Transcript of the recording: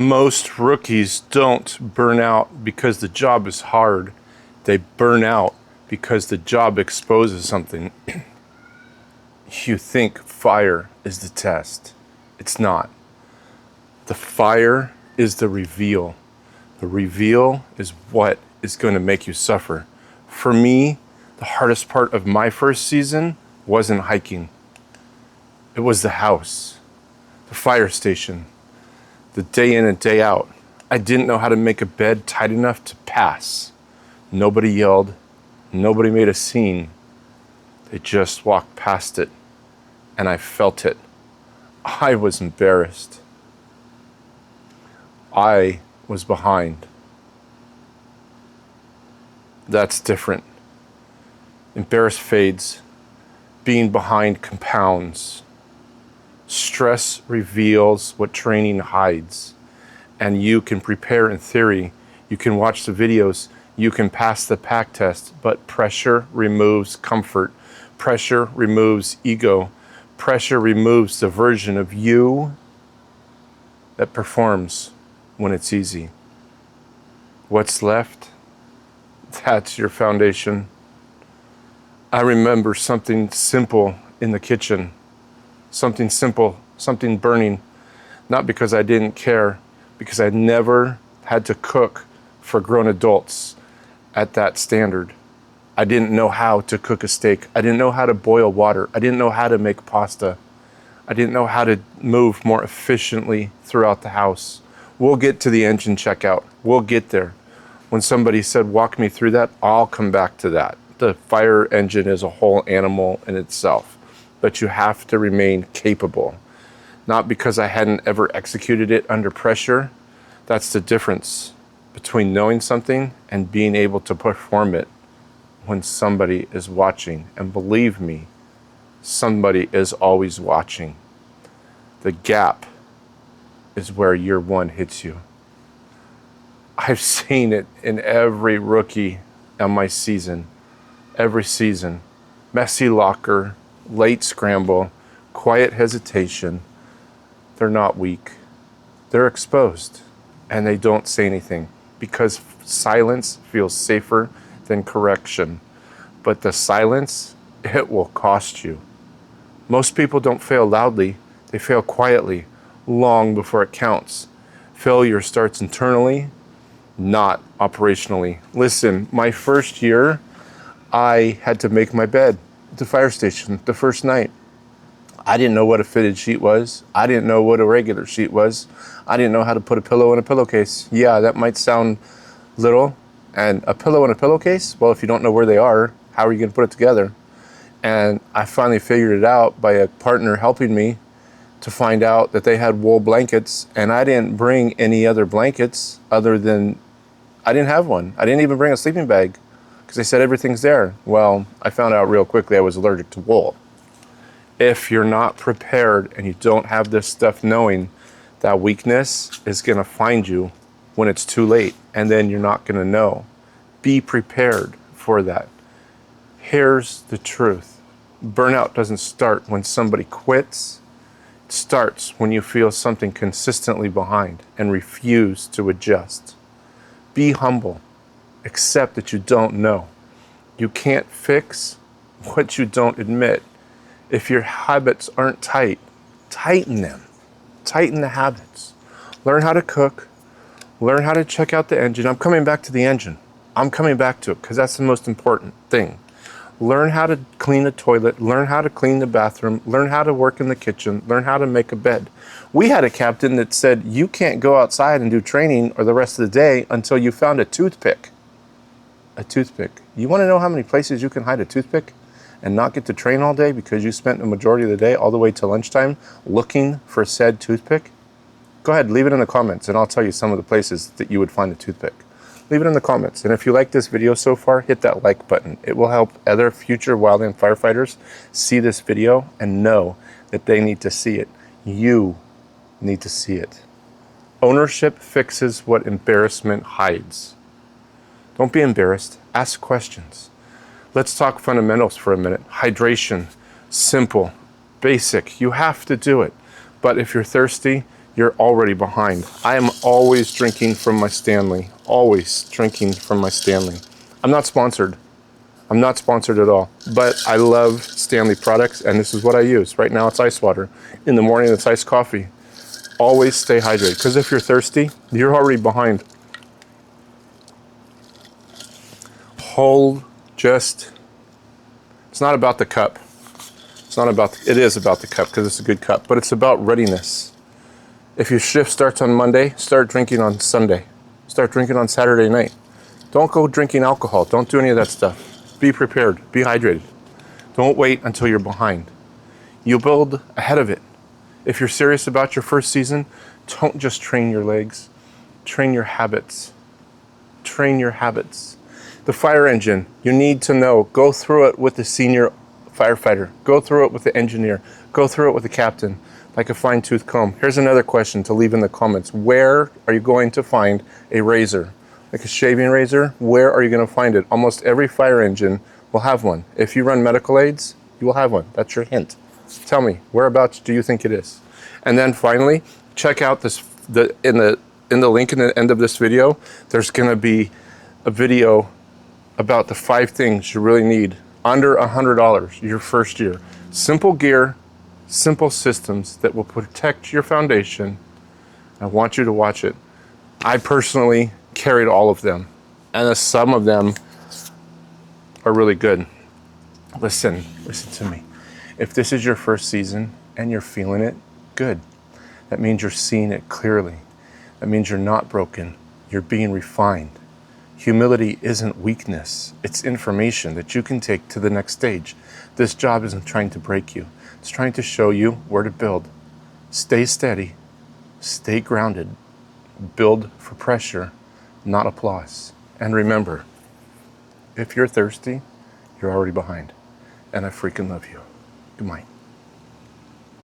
Most rookies don't burn out because the job is hard. They burn out because the job exposes something. You think fire is the test. It's not. The fire is the reveal. The reveal is what is going to make you suffer. For me, the hardest part of my first season wasn't hiking. It was the house, the fire station, the day in and day out. I didn't know how to make a bed tight enough to pass. Nobody yelled. Nobody made a scene. They just walked past it, and I felt it. I was embarrassed. I was behind. That's different. Embarrassed fades. Being behind compounds. Stress reveals what training hides. And you can prepare in theory. You can watch the videos. You can pass the pack test. But pressure removes comfort. Pressure removes ego. Pressure removes the version of you that performs when it's easy. What's left? That's your foundation. I remember something simple in the kitchen. Something simple, something burning. Not because I didn't care, because I never had to cook for grown adults at that standard. I didn't know how to cook a steak. I didn't know how to boil water. I didn't know how to make pasta. I didn't know how to move more efficiently throughout the house. We'll get to the engine checkout. We'll get there. When somebody said, walk me through that, I'll come back to that. The fire engine is a whole animal in itself, but you have to remain capable. Not because I hadn't ever executed it under pressure. That's the difference between knowing something and being able to perform it when somebody is watching. And believe me, somebody is always watching. The gap is where year one hits you. I've seen it in every rookie on my season. Every season. Messy locker, late scramble, quiet hesitation. They're not weak. They're exposed. And they don't say anything because silence feels safer than correction. But the silence, it will cost you. Most people don't fail loudly. They fail quietly, long before it counts. Failure starts internally, not operationally. Listen, my first year, I had to make my bed at the fire station the first night. I didn't know what a fitted sheet was. I didn't know what a regular sheet was. I didn't know how to put a pillow in a pillowcase. Yeah, that might sound little. And a pillow in a pillowcase? Well, if you don't know where they are, how are you going to put it together? And I finally figured it out by a partner helping me to find out that they had wool blankets, and I didn't bring any other blankets other than, I didn't have one. I didn't even bring a sleeping bag because they said everything's there. Well, I found out real quickly I was allergic to wool. If you're not prepared and you don't have this stuff knowing, that weakness is going to find you when it's too late, and then you're not going to know. Be prepared for that. Here's the truth. Burnout doesn't start when somebody quits. It starts when you feel something consistently behind and refuse to adjust. Be humble. Accept that you don't know. You can't fix what you don't admit. If your habits aren't tight, tighten them. Tighten the habits. Learn how to cook. Learn how to check out the engine. I'm coming back to the engine. I'm coming back to it because that's the most important thing. Learn how to clean the toilet. Learn how to clean the bathroom. Learn how to work in the kitchen. Learn how to make a bed. We had a captain that said, you can't go outside and do training or the rest of the day until you found a toothpick. A toothpick. You want to know how many places you can hide a toothpick and not get to train all day because you spent the majority of the day all the way to lunchtime looking for said toothpick? Go ahead, leave it in the comments and I'll tell you some of the places that you would find a toothpick. Leave it in the comments. And if you like this video so far, hit that like button. It will help other future wildland firefighters see this video and know that they need to see it. You need to see it. Ownership fixes what embarrassment hides. Don't be embarrassed. Ask questions. Let's talk fundamentals for a minute. Hydration, simple, basic. You have to do it. But if you're thirsty, you're already behind. I am always drinking from my Stanley. Always drinking from my Stanley. I'm not sponsored. I'm not sponsored at all. But I love Stanley products, and this is what I use. Right now it's ice water. In the morning it's iced coffee. Always stay hydrated, because if you're thirsty, you're already behind. Hold, just, it's not about the cup. It's not about, it is about the cup because it's a good cup, but it's about readiness. If your shift starts on Monday, start drinking on Sunday. Start drinking on Saturday night. Don't go drinking alcohol. Don't do any of that stuff. Be prepared. Be hydrated. Don't wait until you're behind. You'll build ahead of it. If you're serious about your first season, don't just train your legs. Train your habits. Train your habits. The fire engine, you need to know. Go through it with the senior firefighter. Go through it with the engineer. Go through it with the captain, like a fine-tooth comb. Here's another question to leave in the comments. Where are you going to find a razor? Like a shaving razor, where are you going to find it? Almost every fire engine will have one. If you run medical aids, you will have one. That's your hint. Tell me, whereabouts do you think it is? And then finally, check out this in the link in the end of this video. There's going to be a video about the 5 things you really need under $100 your first year. Simple gear, simple systems that will protect your foundation. I want you to watch it. I personally carried all of them, and some of them are really good. Listen to me. If this is your first season and you're feeling it, good. That means you're seeing it clearly. That means you're not broken. You're being refined. Humility isn't weakness. It's information that you can take to the next stage. This job isn't trying to break you. It's trying to show you where to build. Stay steady. Stay grounded. Build for pressure, not applause. And remember, if you're thirsty, you're already behind. And I freaking love you. Good night.